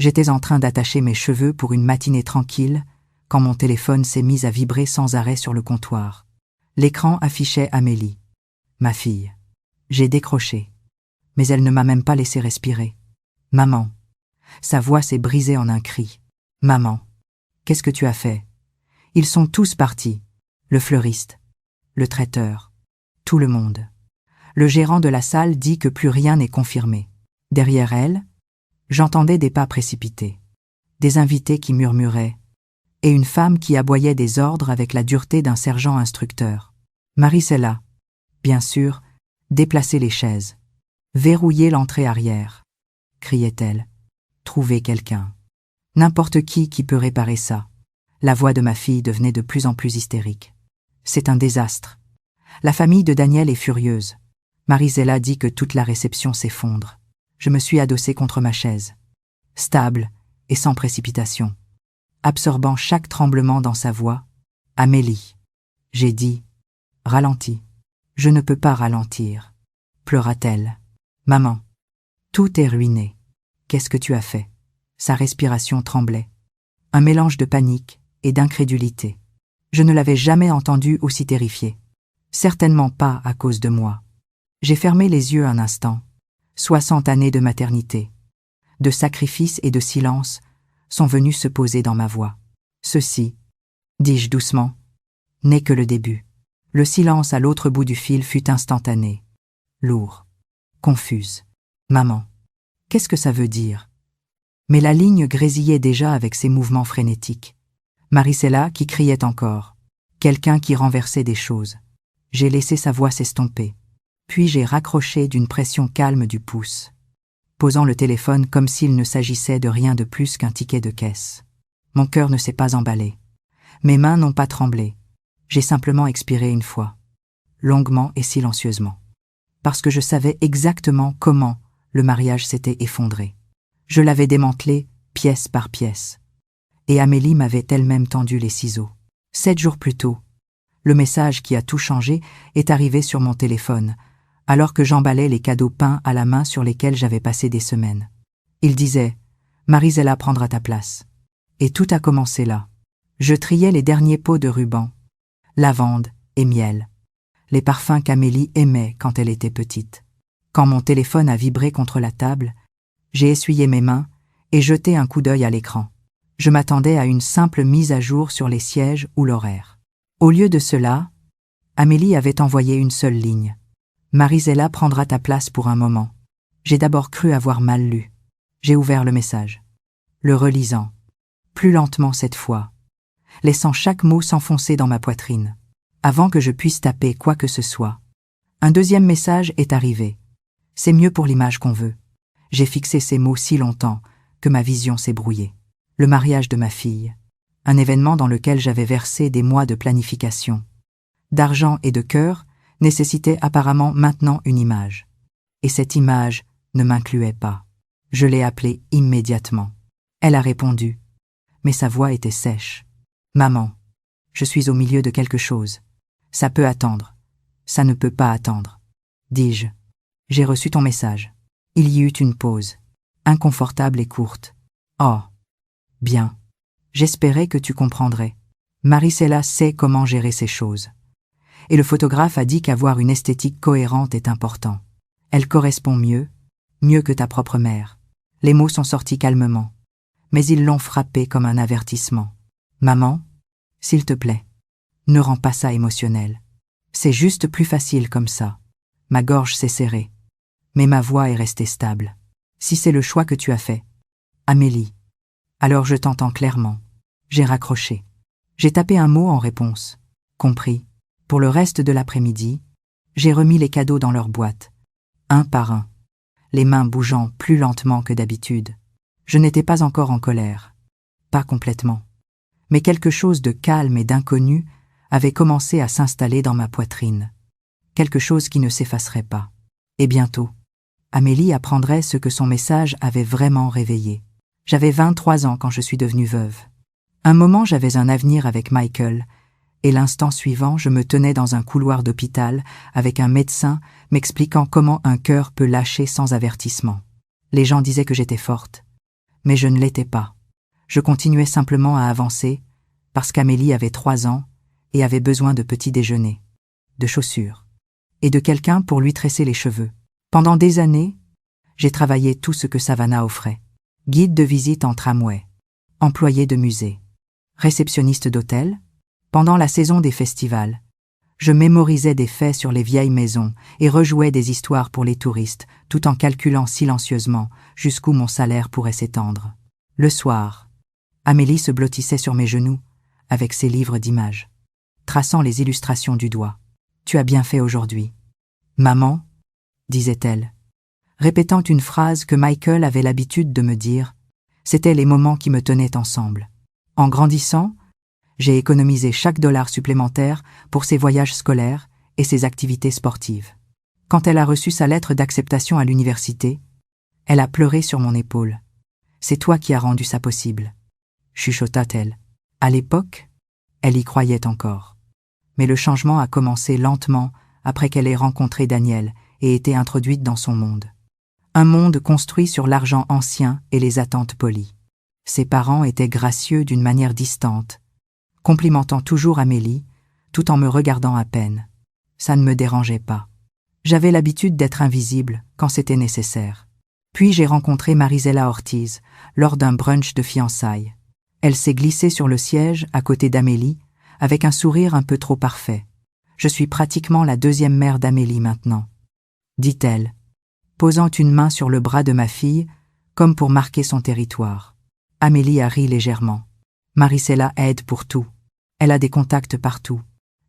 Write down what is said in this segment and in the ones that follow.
J'étais en train d'attacher mes cheveux pour une matinée tranquille, quand mon téléphone s'est mis à vibrer sans arrêt sur le comptoir. L'écran affichait Amélie, ma fille. J'ai décroché. Mais elle ne m'a même pas laissé respirer. « Maman !» Sa voix s'est brisée en un cri. « Maman, qu'est-ce que tu as fait ?» Ils sont tous partis. Le fleuriste, le traiteur, tout le monde. Le gérant de la salle dit que plus rien n'est confirmé. Derrière elle, j'entendais des pas précipités, des invités qui murmuraient, et une femme qui aboyait des ordres avec la dureté d'un sergent instructeur. « Maricela, bien sûr, déplacez les chaises. Verrouillez l'entrée arrière, » criait-elle. « Trouvez quelqu'un. N'importe qui peut réparer ça. » La voix de ma fille devenait de plus en plus hystérique. « C'est un désastre. La famille de Daniel est furieuse. » Marisela dit que toute la réception s'effondre. Je me suis adossée contre ma chaise, stable et sans précipitation, absorbant chaque tremblement dans sa voix. « Amélie, » j'ai dit, « ralentis. » « Je ne peux pas ralentir. » Pleura-t-elle. « Maman, tout est ruiné. Qu'est-ce que tu as fait ?» Sa respiration tremblait. Un mélange de panique et d'incrédulité. Je ne l'avais jamais entendue aussi terrifiée. Certainement pas à cause de moi. J'ai fermé les yeux un instant. 60 années de maternité, de sacrifice et de silence sont venus se poser dans ma voix. Ceci, dis-je doucement, n'est que le début. Le silence à l'autre bout du fil fut instantané, lourd, confuse. « Maman, qu'est-ce que ça veut dire ?» Mais la ligne grésillait déjà avec ses mouvements frénétiques. Maricela qui criait encore, quelqu'un qui renversait des choses. J'ai laissé sa voix s'estomper, puis j'ai raccroché d'une pression calme du pouce, posant le téléphone comme s'il ne s'agissait de rien de plus qu'un ticket de caisse. Mon cœur ne s'est pas emballé. Mes mains n'ont pas tremblé. J'ai simplement expiré une fois, longuement et silencieusement, parce que je savais exactement comment le mariage s'était effondré. Je l'avais démantelé pièce par pièce. Et Amélie m'avait elle-même tendu les ciseaux. 7 jours plus tôt, le message qui a tout changé est arrivé sur mon téléphone, alors que j'emballais les cadeaux peints à la main sur lesquels j'avais passé des semaines. Il disait « Marisela prendra ta place ». Et tout a commencé là. Je triais les derniers pots de ruban, lavande et miel, les parfums qu'Amélie aimait quand elle était petite. Quand mon téléphone a vibré contre la table, j'ai essuyé mes mains et jeté un coup d'œil à l'écran. Je m'attendais à une simple mise à jour sur les sièges ou l'horaire. Au lieu de cela, Amélie avait envoyé une seule ligne. « Marisela prendra ta place pour un moment. » J'ai d'abord cru avoir mal lu. J'ai ouvert le message, le relisant, plus lentement cette fois, laissant chaque mot s'enfoncer dans ma poitrine. Avant que je puisse taper quoi que ce soit, un deuxième message est arrivé. « C'est mieux pour l'image qu'on veut. » J'ai fixé ces mots si longtemps que ma vision s'est brouillée. Le mariage de ma fille, un événement dans lequel j'avais versé des mois de planification, d'argent et de cœur, nécessitait apparemment maintenant une image. Et cette image ne m'incluait pas. Je l'ai appelée immédiatement. Elle a répondu, mais sa voix était sèche. « Maman, je suis au milieu de quelque chose. Ça peut attendre. Ça ne peut pas attendre. » Dis-je. J'ai reçu ton message. Il y eut une pause, inconfortable et courte. « Oh, bien. J'espérais que tu comprendrais. Marisela sait comment gérer ces choses. Et le photographe a dit qu'avoir une esthétique cohérente est important. Elle correspond mieux que ta propre mère. » Les mots sont sortis calmement, mais ils l'ont frappé comme un avertissement. « Maman, s'il te plaît, ne rends pas ça émotionnel. C'est juste plus facile comme ça. » Ma gorge s'est serrée, mais ma voix est restée stable. « Si c'est le choix que tu as fait, Amélie, alors je t'entends clairement. » J'ai raccroché. J'ai tapé un mot en réponse. Compris. Pour le reste de l'après-midi, j'ai remis les cadeaux dans leur boîte, un par un, les mains bougeant plus lentement que d'habitude. Je n'étais pas encore en colère. Pas complètement. Mais quelque chose de calme et d'inconnu avait commencé à s'installer dans ma poitrine. Quelque chose qui ne s'effacerait pas. Et bientôt, Amélie apprendrait ce que son message avait vraiment réveillé. J'avais 23 ans quand je suis devenue veuve. Un moment, j'avais un avenir avec Michael, et l'instant suivant, je me tenais dans un couloir d'hôpital avec un médecin m'expliquant comment un cœur peut lâcher sans avertissement. Les gens disaient que j'étais forte, Mais je ne l'étais pas. Je continuais simplement à avancer, parce qu'Amélie avait 3 ans et avait besoin de petit déjeuner, de chaussures, et de quelqu'un pour lui tresser les cheveux. Pendant des années, j'ai travaillé tout ce que Savannah offrait. Guide de visite en tramway, employé de musée, réceptionniste d'hôtel. Pendant la saison des festivals, je mémorisais des faits sur les vieilles maisons et rejouais des histoires pour les touristes, tout en calculant silencieusement jusqu'où mon salaire pourrait s'étendre. Le soir, Amélie se blottissait sur mes genoux, avec ses livres d'images, traçant les illustrations du doigt. « Tu as bien fait aujourd'hui. »« Maman » disait-elle, répétant une phrase que Michael avait l'habitude de me dire. C'étaient les moments qui me tenaient ensemble. En grandissant, j'ai économisé chaque dollar supplémentaire pour ses voyages scolaires et ses activités sportives. Quand elle a reçu sa lettre d'acceptation à l'université, elle a pleuré sur mon épaule. « C'est toi qui as rendu ça possible », chuchota-t-elle. À l'époque, elle y croyait encore. Mais le changement a commencé lentement après qu'elle ait rencontré Daniel et été introduite dans son monde. Un monde construit sur l'argent ancien et les attentes polies. Ses parents étaient gracieux d'une manière distante, complimentant toujours Amélie, tout en me regardant à peine. Ça ne me dérangeait pas. J'avais l'habitude d'être invisible quand c'était nécessaire. Puis j'ai rencontré Marisela Ortiz lors d'un brunch de fiançailles. Elle s'est glissée sur le siège à côté d'Amélie, avec un sourire un peu trop parfait. « Je suis pratiquement la deuxième mère d'Amélie maintenant », dit-elle, posant une main sur le bras de ma fille, comme pour marquer son territoire. Amélie a ri légèrement. Marisela aide pour tout. Elle a des contacts partout.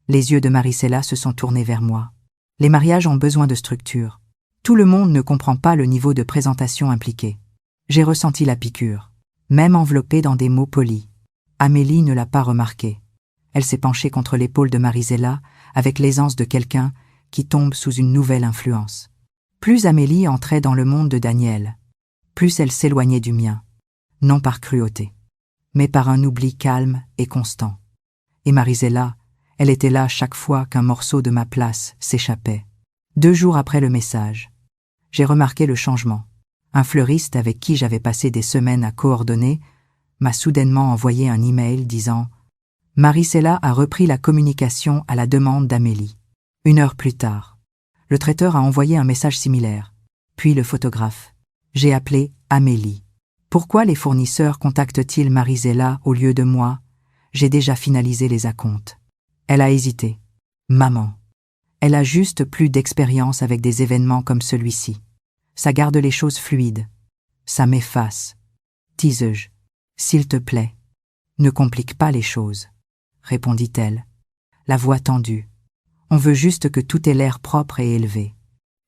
Les yeux de Marisela se sont tournés vers moi. Les mariages ont besoin de structure. Tout le monde ne comprend pas le niveau de présentation impliqué. J'ai ressenti la piqûre, même enveloppée dans des mots polis. Amélie ne l'a pas remarqué. Elle s'est penchée contre l'épaule de Marisela avec l'aisance de quelqu'un qui tombe sous une nouvelle influence. Plus Amélie entrait dans le monde de Daniel, plus elle s'éloignait du mien, non par cruauté, mais par un oubli calme et constant. Et Marisela, elle était là chaque fois qu'un morceau de ma place s'échappait. 2 jours après le message, j'ai remarqué le changement. Un fleuriste avec qui j'avais passé des semaines à coordonner m'a soudainement envoyé un email disant « Marisela a repris la communication à la demande d'Amélie ». 1 heure plus tard, le traiteur a envoyé un message similaire, puis le photographe. J'ai appelé Amélie. Pourquoi les fournisseurs contactent-ils Marisela au lieu de moi? J'ai déjà finalisé les acomptes. Elle a hésité. Maman. Elle a juste plus d'expérience avec des événements comme celui-ci. Ça garde les choses fluides. Ça m'efface. Disais-je. S'il te plaît, ne complique pas les choses, répondit-elle, la voix tendue. On veut juste que tout ait l'air propre et élevé.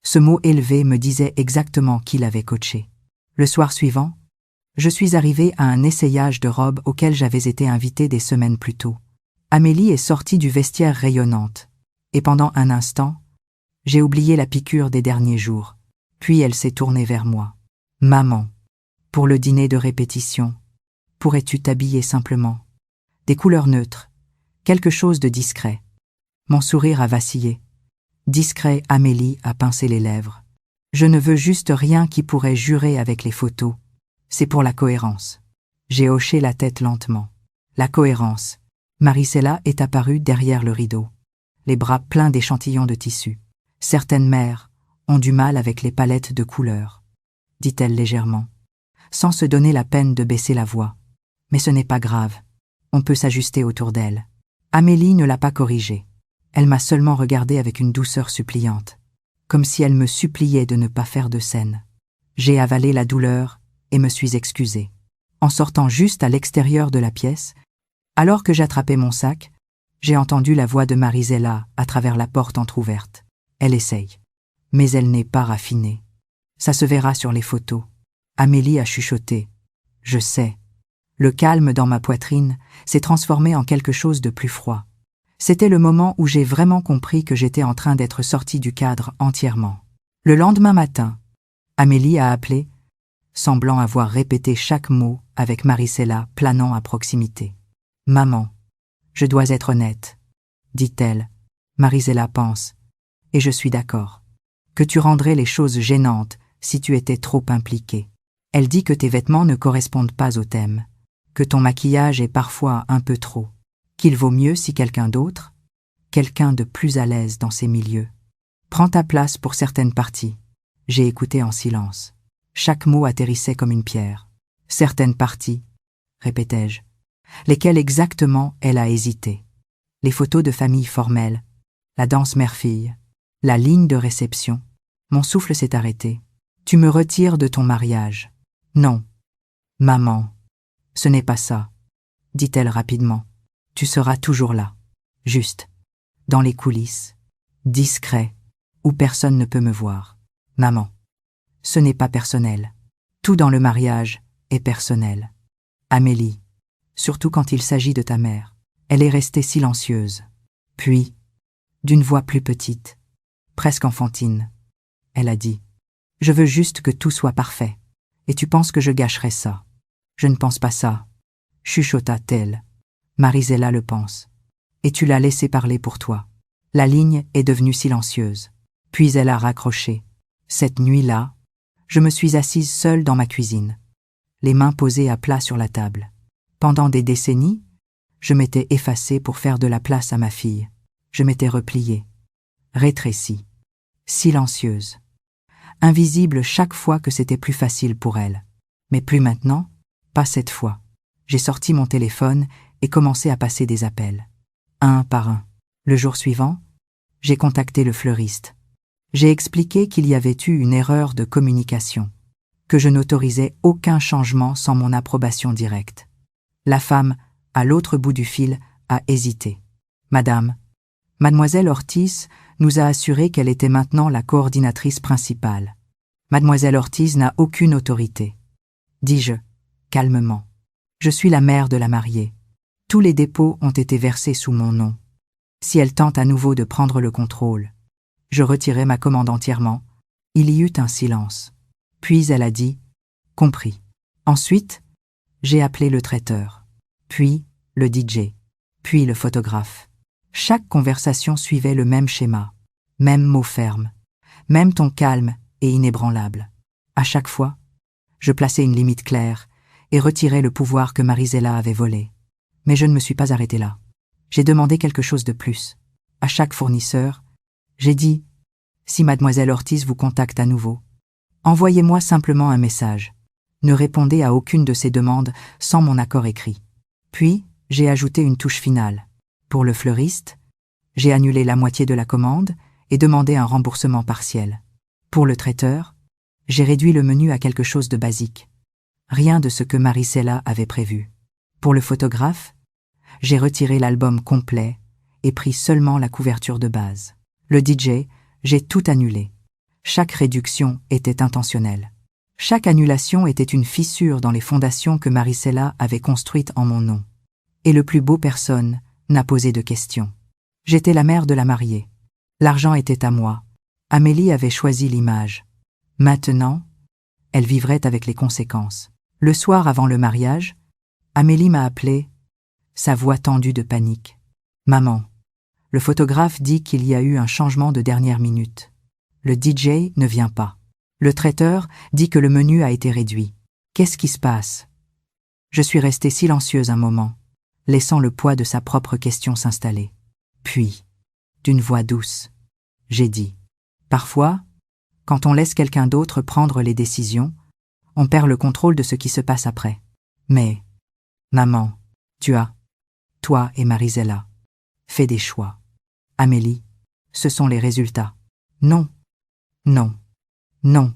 Ce mot élevé me disait exactement qui l'avait coaché. Le soir suivant, je suis arrivée à un essayage de robe auquel j'avais été invitée des semaines plus tôt. Amélie est sortie du vestiaire rayonnante, et pendant un instant, j'ai oublié la piqûre des derniers jours. Puis elle s'est tournée vers moi. « Maman, pour le dîner de répétition, pourrais-tu t'habiller simplement? Des couleurs neutres, quelque chose de discret. » Mon sourire a vacillé. Discret, Amélie a pincé les lèvres. Je ne veux juste rien qui pourrait jurer avec les photos. C'est pour la cohérence. J'ai hoché la tête lentement. La cohérence. Marisela est apparue derrière le rideau, les bras pleins d'échantillons de tissu. Certaines mères ont du mal avec les palettes de couleurs, dit-elle légèrement, sans se donner la peine de baisser la voix. Mais ce n'est pas grave. On peut s'ajuster autour d'elle. Amélie ne l'a pas corrigée. Elle m'a seulement regardée avec une douceur suppliante, comme si elle me suppliait de ne pas faire de scène. J'ai avalé la douleur et me suis excusée. En sortant juste à l'extérieur de la pièce, alors que j'attrapais mon sac, j'ai entendu la voix de Marisela à travers la porte entr'ouverte. Elle essaye. Mais elle n'est pas raffinée. Ça se verra sur les photos. Amélie a chuchoté. Je sais. Le calme dans ma poitrine s'est transformé en quelque chose de plus froid. C'était le moment où j'ai vraiment compris que j'étais en train d'être sortie du cadre entièrement. Le lendemain matin, Amélie a appelé, semblant avoir répété chaque mot avec Marisela planant à proximité. « Maman, je dois être honnête, » dit-elle. Marisela pense, et je suis d'accord, que tu rendrais les choses gênantes si tu étais trop impliquée. Elle dit que tes vêtements ne correspondent pas au thème, que ton maquillage est parfois un peu trop, qu'il vaut mieux si quelqu'un d'autre, quelqu'un de plus à l'aise dans ces milieux, prend ta place pour certaines parties. J'ai écouté en silence. Chaque mot atterrissait comme une pierre. Certaines parties, répétai-je. Lesquelles exactement elle a hésité. Les photos de famille formelles, la danse mère-fille, la ligne de réception. Mon souffle s'est arrêté. Tu me retires de ton mariage. Non. Maman, ce n'est pas ça, dit-elle rapidement. Tu seras toujours là. Juste. Dans les coulisses. Discret. Où personne ne peut me voir. Maman. Ce n'est pas personnel. Tout dans le mariage est personnel. Amélie. Surtout quand il s'agit de ta mère. Elle est restée silencieuse. Puis, d'une voix plus petite, presque enfantine, elle a dit « Je veux juste que tout soit parfait. Et tu penses que je gâcherais ça. Je ne pense pas ça. » chuchota-t-elle. Marisela le pense. Et tu l'as laissé parler pour toi. La ligne est devenue silencieuse. Puis elle a raccroché. Cette nuit-là, je me suis assise seule dans ma cuisine, les mains posées à plat sur la table. Pendant des décennies, je m'étais effacée pour faire de la place à ma fille. Je m'étais repliée, rétrécie, silencieuse, invisible chaque fois que c'était plus facile pour elle. Mais plus maintenant, pas cette fois. J'ai sorti mon téléphone et commencé à passer des appels, un par un. Le jour suivant, j'ai contacté le fleuriste. J'ai expliqué qu'il y avait eu une erreur de communication, que je n'autorisais aucun changement sans mon approbation directe. La femme, à l'autre bout du fil, a hésité. Madame, Mademoiselle Ortiz nous a assuré qu'elle était maintenant la coordinatrice principale. Mademoiselle Ortiz n'a aucune autorité. Dis-je, calmement. Je suis la mère de la mariée. Tous les dépôts ont été versés sous mon nom. Si elle tente à nouveau de prendre le contrôle, je retirai ma commande entièrement. Il y eut un silence. Puis elle a dit « Compris ». Ensuite, j'ai appelé le traiteur, puis le DJ, puis le photographe. Chaque conversation suivait le même schéma, même mot ferme, même ton calme et inébranlable. À chaque fois, je plaçais une limite claire et retirais le pouvoir que Marisela avait volé. Mais je ne me suis pas arrêtée là. J'ai demandé quelque chose de plus. À chaque fournisseur, j'ai dit « Si Mademoiselle Ortiz vous contacte à nouveau, envoyez-moi simplement un message. Ne répondez à aucune de ces demandes sans mon accord écrit. » Puis, j'ai ajouté une touche finale. Pour le fleuriste, j'ai annulé la moitié de la commande et demandé un remboursement partiel. Pour le traiteur, j'ai réduit le menu à quelque chose de basique. Rien de ce que Marisela avait prévu. Pour le photographe, j'ai retiré l'album complet et pris seulement la couverture de base. Le DJ, j'ai tout annulé. Chaque réduction était intentionnelle. Chaque annulation était une fissure dans les fondations que Marisela avait construites en mon nom. Et le plus beau personne n'a posé de questions. J'étais la mère de la mariée. L'argent était à moi. Amélie avait choisi l'image. Maintenant, elle vivrait avec les conséquences. Le soir avant le mariage, Amélie m'a appelé, sa voix tendue de panique. « Maman, le photographe dit qu'il y a eu un changement de dernière minute. Le DJ ne vient pas. Le traiteur dit que le menu a été réduit. Qu'est-ce qui se passe ?» Je suis restée silencieuse un moment, laissant le poids de sa propre question s'installer. Puis, d'une voix douce, j'ai dit « Parfois, quand on laisse quelqu'un d'autre prendre les décisions, on perd le contrôle de ce qui se passe après. Mais, maman, tu as, toi et Marisela, fait des choix. Amélie, ce sont les résultats. Non, non, non,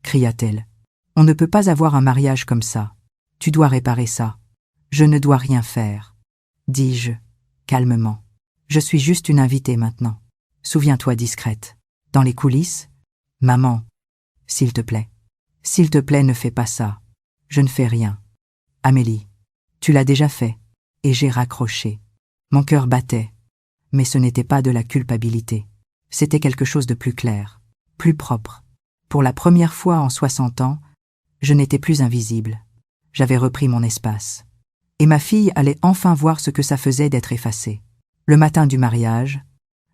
cria-t-elle. On ne peut pas avoir un mariage comme ça. Tu dois réparer ça. Je ne dois rien faire. Dis-je, calmement. Je suis juste une invitée maintenant. Souviens-toi discrète. Dans les coulisses, maman, s'il te plaît. S'il te plaît, ne fais pas ça. Je ne fais rien. Amélie, tu l'as déjà fait. Et j'ai raccroché. Mon cœur battait. Mais ce n'était pas de la culpabilité. C'était quelque chose de plus clair, plus propre. Pour la première fois en 60 ans, je n'étais plus invisible. J'avais repris mon espace. Et ma fille allait enfin voir ce que ça faisait d'être effacée. Le matin du mariage,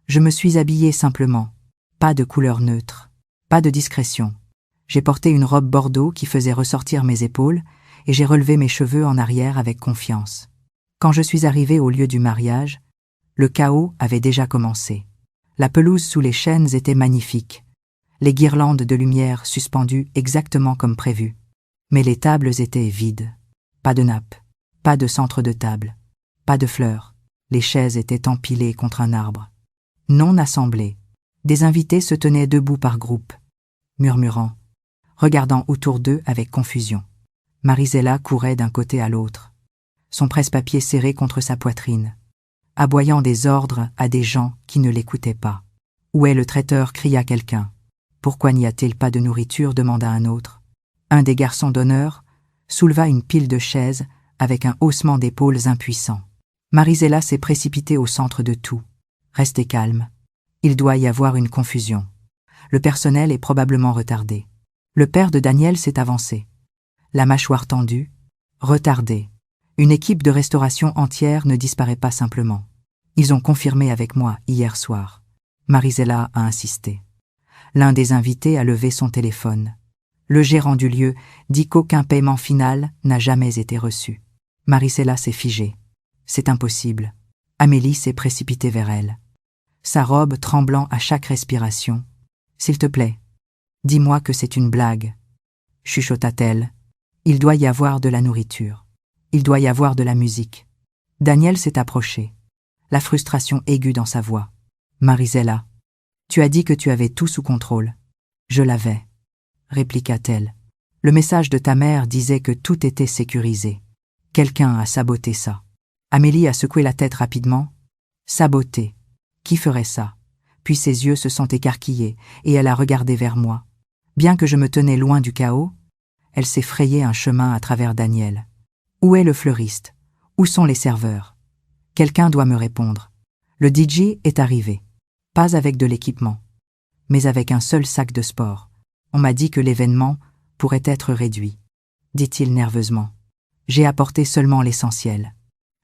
je me suis habillée simplement. Pas de couleur neutre, pas de discrétion. J'ai porté une robe bordeaux qui faisait ressortir mes épaules, et j'ai relevé mes cheveux en arrière avec confiance. Quand je suis arrivée au lieu du mariage, le chaos avait déjà commencé. La pelouse sous les chênes était magnifique. Les guirlandes de lumière suspendues exactement comme prévu. Mais les tables étaient vides. Pas de nappe, pas de centre de table, pas de fleurs. Les chaises étaient empilées contre un arbre. Non assemblées. Des invités se tenaient debout par groupe, murmurant, regardant autour d'eux avec confusion. Marisela courait d'un côté à l'autre, son presse-papier serré contre sa poitrine, aboyant des ordres à des gens qui ne l'écoutaient pas. « Où est le traiteur » cria quelqu'un. « Pourquoi n'y a-t-il pas de nourriture » demanda un autre. Un des garçons d'honneur souleva une pile de chaises avec un haussement d'épaules impuissant. Marisela s'est précipitée au centre de tout. « Restez calme. Il doit y avoir une confusion. Le personnel est probablement retardé. » Le père de Daniel s'est avancé. La mâchoire tendue, retardé. Une équipe de restauration entière ne disparaît pas simplement. Ils ont confirmé avec moi hier soir. Marisela a insisté. L'un des invités a levé son téléphone. Le gérant du lieu dit qu'aucun paiement final n'a jamais été reçu. Marisela s'est figée. C'est impossible. Amélie s'est précipitée vers elle. Sa robe tremblant à chaque respiration. « S'il te plaît, dis-moi que c'est une blague. » chuchota-t-elle. Il doit y avoir de la nourriture. Il doit y avoir de la musique. Daniel s'est approché, la frustration aiguë dans sa voix. Marisela, tu as dit que tu avais tout sous contrôle. Je l'avais, répliqua-t-elle. Le message de ta mère disait que tout était sécurisé. Quelqu'un a saboté ça. Amélie a secoué la tête rapidement. Saboté. Qui ferait ça? Puis ses yeux se sont écarquillés et elle a regardé vers moi. Bien que je me tenais loin du chaos, elle s'est frayé un chemin à travers Daniel. Où est le fleuriste? Où sont les serveurs? Quelqu'un doit me répondre. Le DJ est arrivé. Pas avec de l'équipement, mais avec un seul sac de sport. On m'a dit que l'événement pourrait être réduit, dit-il nerveusement. J'ai apporté seulement l'essentiel.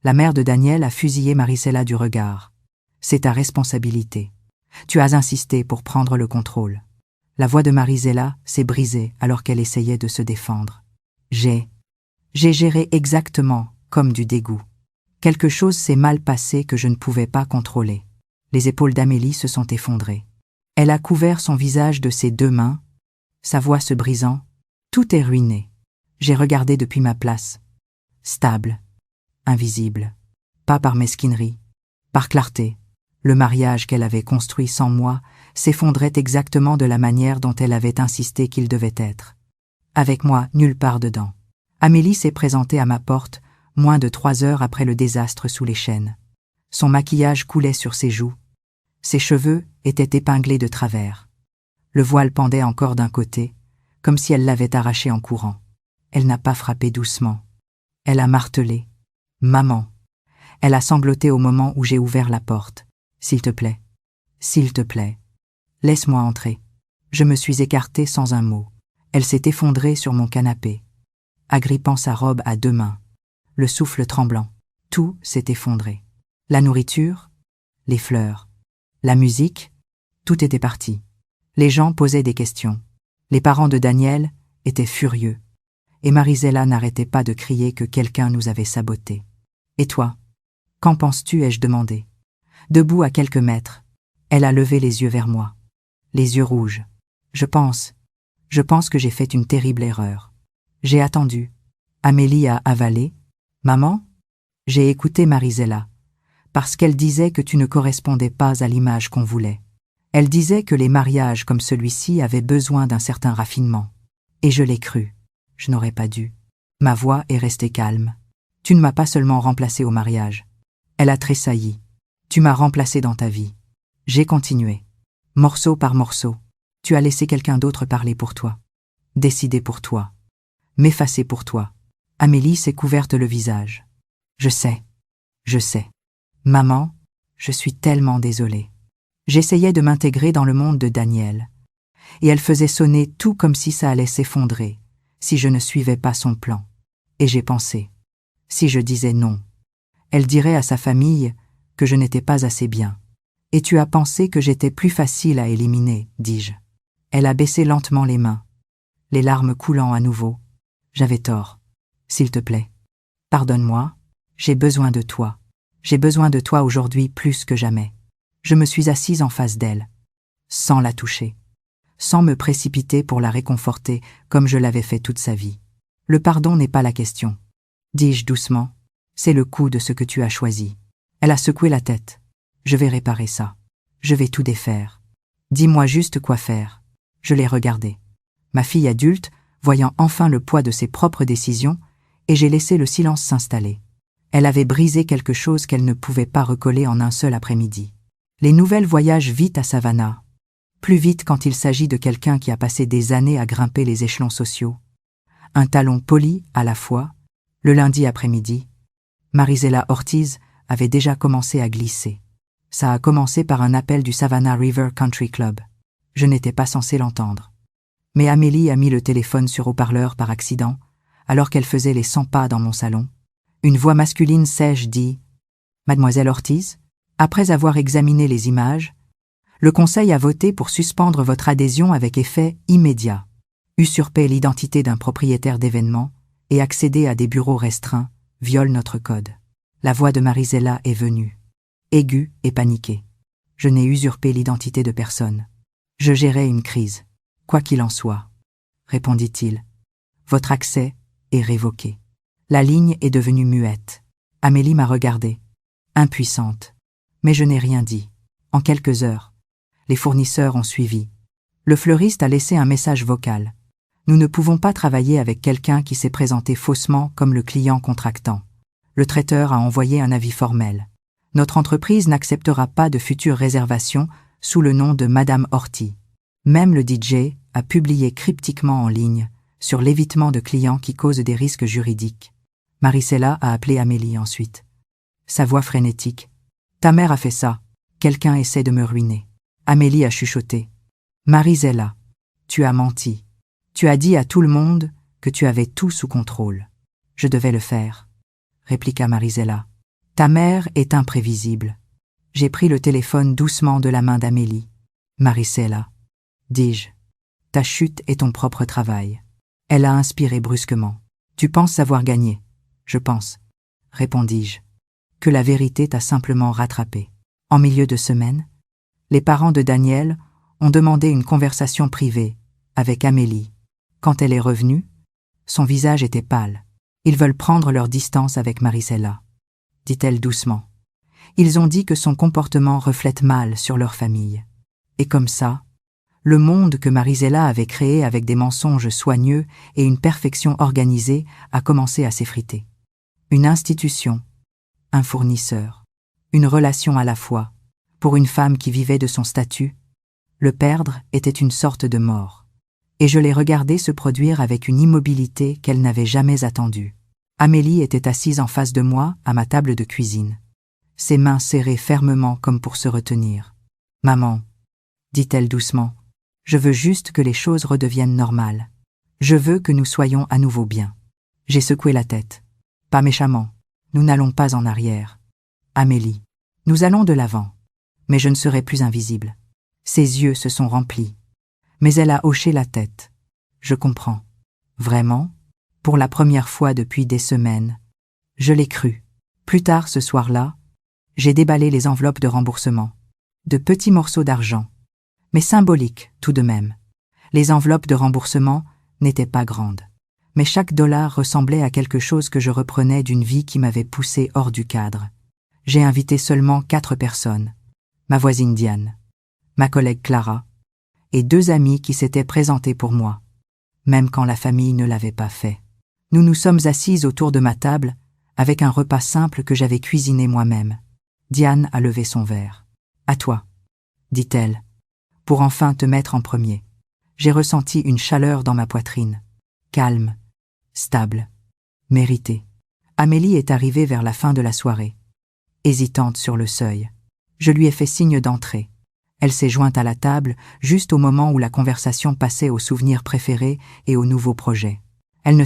La mère de Daniel a fusillé Marisela du regard. C'est ta responsabilité. Tu as insisté pour prendre le contrôle. La voix de Marisela s'est brisée alors qu'elle essayait de se défendre. J'ai géré exactement comme du dégoût. Quelque chose s'est mal passé que je ne pouvais pas contrôler. Les épaules d'Amélie se sont effondrées. Elle a couvert son visage de ses deux mains, sa voix se brisant. Tout est ruiné. J'ai regardé depuis ma place. Stable, invisible, pas par mesquinerie, par clarté. Le mariage qu'elle avait construit sans moi s'effondrait exactement de la manière dont elle avait insisté qu'il devait être. Avec moi, nulle part dedans. Amélie s'est présentée à ma porte moins de 3 heures après le désastre sous les chênes. Son maquillage coulait sur ses joues. Ses cheveux étaient épinglés de travers. Le voile pendait encore d'un côté, comme si elle l'avait arraché en courant. Elle n'a pas frappé doucement. Elle a martelé. « Maman !» Elle a sangloté au moment où j'ai ouvert la porte. « S'il te plaît. S'il te plaît. Laisse-moi entrer. » Je me suis écartée sans un mot. Elle s'est effondrée sur mon canapé, agrippant sa robe à 2 mains, le souffle tremblant. Tout s'est effondré. La nourriture, les fleurs, la musique, tout était parti. Les gens posaient des questions. Les parents de Daniel étaient furieux. Et Marisela n'arrêtait pas de crier que quelqu'un nous avait sabotés. « Et toi? Qu'en penses-tu » ai-je demandé. Debout à quelques mètres, elle a levé les yeux vers moi. Les yeux rouges. Je pense que j'ai fait une terrible erreur. J'ai attendu. Amélie a avalé. « Maman ?» J'ai écouté Marisela, parce qu'elle disait que tu ne correspondais pas à l'image qu'on voulait. Elle disait que les mariages comme celui-ci avaient besoin d'un certain raffinement. Et je l'ai cru. Je n'aurais pas dû. Ma voix est restée calme. Tu ne m'as pas seulement remplacée au mariage. Elle a tressailli. Tu m'as remplacée dans ta vie. J'ai continué. Morceau par morceau. Tu as laissé quelqu'un d'autre parler pour toi. Décider pour toi. M'effacer pour toi. Amélie s'est couverte le visage. Je sais. Maman, je suis tellement désolée. J'essayais de m'intégrer dans le monde de Daniel. Et elle faisait sonner tout comme si ça allait s'effondrer, si je ne suivais pas son plan. Et j'ai pensé. Si je disais non, elle dirait à sa famille que je n'étais pas assez bien. Et tu as pensé que j'étais plus facile à éliminer, dis-je. Elle a baissé lentement les mains. les larmes coulant à nouveau. J'avais tort. S'il te plaît. Pardonne-moi. J'ai besoin de toi. J'ai besoin de toi aujourd'hui plus que jamais. Je me suis assise en face d'elle, sans la toucher, sans me précipiter pour la réconforter comme je l'avais fait toute sa vie. Le pardon n'est pas la question. Dis-je doucement, c'est le coup de ce que tu as choisi. Elle a secoué la tête. Je vais réparer ça. Je vais tout défaire. Dis-moi juste quoi faire. Je l'ai regardée. Ma fille adulte, voyant enfin le poids de ses propres décisions, et j'ai laissé le silence s'installer. Elle avait brisé quelque chose qu'elle ne pouvait pas recoller en un seul après-midi. Les nouvelles voyagent vite à Savannah. Plus vite quand il s'agit de quelqu'un qui a passé des années à grimper les échelons sociaux. Un talon poli à la fois, le lundi après-midi. Marisela Ortiz avait déjà commencé à glisser. Ça a commencé par un appel du Savannah River Country Club. Je n'étais pas censé l'entendre. Mais Amélie a mis le téléphone sur haut-parleur par accident, alors qu'elle faisait les 100 pas dans mon salon. Une voix masculine sèche dit « Mademoiselle Ortiz, après avoir examiné les images, le Conseil a voté pour suspendre votre adhésion avec effet immédiat, usurper l'identité d'un propriétaire d'événements et accéder à des bureaux restreints viole notre code. » La voix de Marisela est venue, aiguë et paniquée. Je n'ai usurpé l'identité de personne. Je gérais une crise. Quoi qu'il en soit, répondit-il, votre accès est révoqué. La ligne est devenue muette. Amélie m'a regardée, impuissante. Mais je n'ai rien dit. En quelques heures, les fournisseurs ont suivi. Le fleuriste a laissé un message vocal. Nous ne pouvons pas travailler avec quelqu'un qui s'est présenté faussement comme le client contractant. Le traiteur a envoyé un avis formel. Notre entreprise n'acceptera pas de futures réservations sous le nom de Madame Ortiz. Même le DJ a publié cryptiquement en ligne sur l'évitement de clients qui causent des risques juridiques. Marisela a appelé Amélie ensuite. Sa voix frénétique. « Ta mère a fait ça. Quelqu'un essaie de me ruiner. » Amélie a chuchoté. « Marisela, tu as menti. Tu as dit à tout le monde que tu avais tout sous contrôle. » « Je devais le faire, » répliqua Marisela. « Ta mère est imprévisible. » J'ai pris le téléphone doucement de la main d'Amélie. « Marisela, dis-je, ta chute est ton propre travail. » Elle a inspiré brusquement. « Tu penses savoir gagner. »« Je pense, » répondis-je, « que la vérité t'a simplement rattrapé. » En milieu de semaine, les parents de Daniel ont demandé une conversation privée avec Amélie. Quand elle est revenue, son visage était pâle. « Ils veulent prendre leur distance avec Marisela, » dit-elle doucement. « Ils ont dit que son comportement reflète mal sur leur famille. » Et comme ça, le monde que Marisela avait créé avec des mensonges soigneux et une perfection organisée a commencé à s'effriter. Une institution, un fournisseur, une relation à la fois. Pour une femme qui vivait de son statut, le perdre était une sorte de mort. Et je l'ai regardée se produire avec une immobilité qu'elle n'avait jamais attendue. Amélie était assise en face de moi à ma table de cuisine, ses mains serrées fermement comme pour se retenir. « Maman, » dit-elle doucement, « je veux juste que les choses redeviennent normales. Je veux que nous soyons à nouveau bien. » J'ai secoué la tête. « Pas méchamment. Nous n'allons pas en arrière. Amélie, nous allons de l'avant. Mais je ne serai plus invisible. » Ses yeux se sont remplis. Mais elle a hoché la tête. « Je comprends. Vraiment ? » Pour la première fois depuis des semaines. Je l'ai cru. Plus tard ce soir-là, j'ai déballé les enveloppes de remboursement. De petits morceaux d'argent. Mais symboliques, tout de même. Les enveloppes de remboursement n'étaient pas grandes. Mais chaque dollar ressemblait à quelque chose que je reprenais d'une vie qui m'avait poussé hors du cadre. J'ai invité seulement 4 personnes. Ma voisine Diane, ma collègue Clara, et 2 amis qui s'étaient présentés pour moi, même quand la famille ne l'avait pas fait. Nous nous sommes assises autour de ma table, avec un repas simple que j'avais cuisiné moi-même. Diane a levé son verre. « À toi, » dit-elle, pour enfin te mettre en premier. J'ai ressenti une chaleur dans ma poitrine. Calme, stable, méritée. Amélie est arrivée vers la fin de la soirée, hésitante sur le seuil. Je lui ai fait signe d'entrer. Elle s'est jointe à la table juste au moment où la conversation passait aux souvenirs préférés et aux nouveaux projets. Elle ne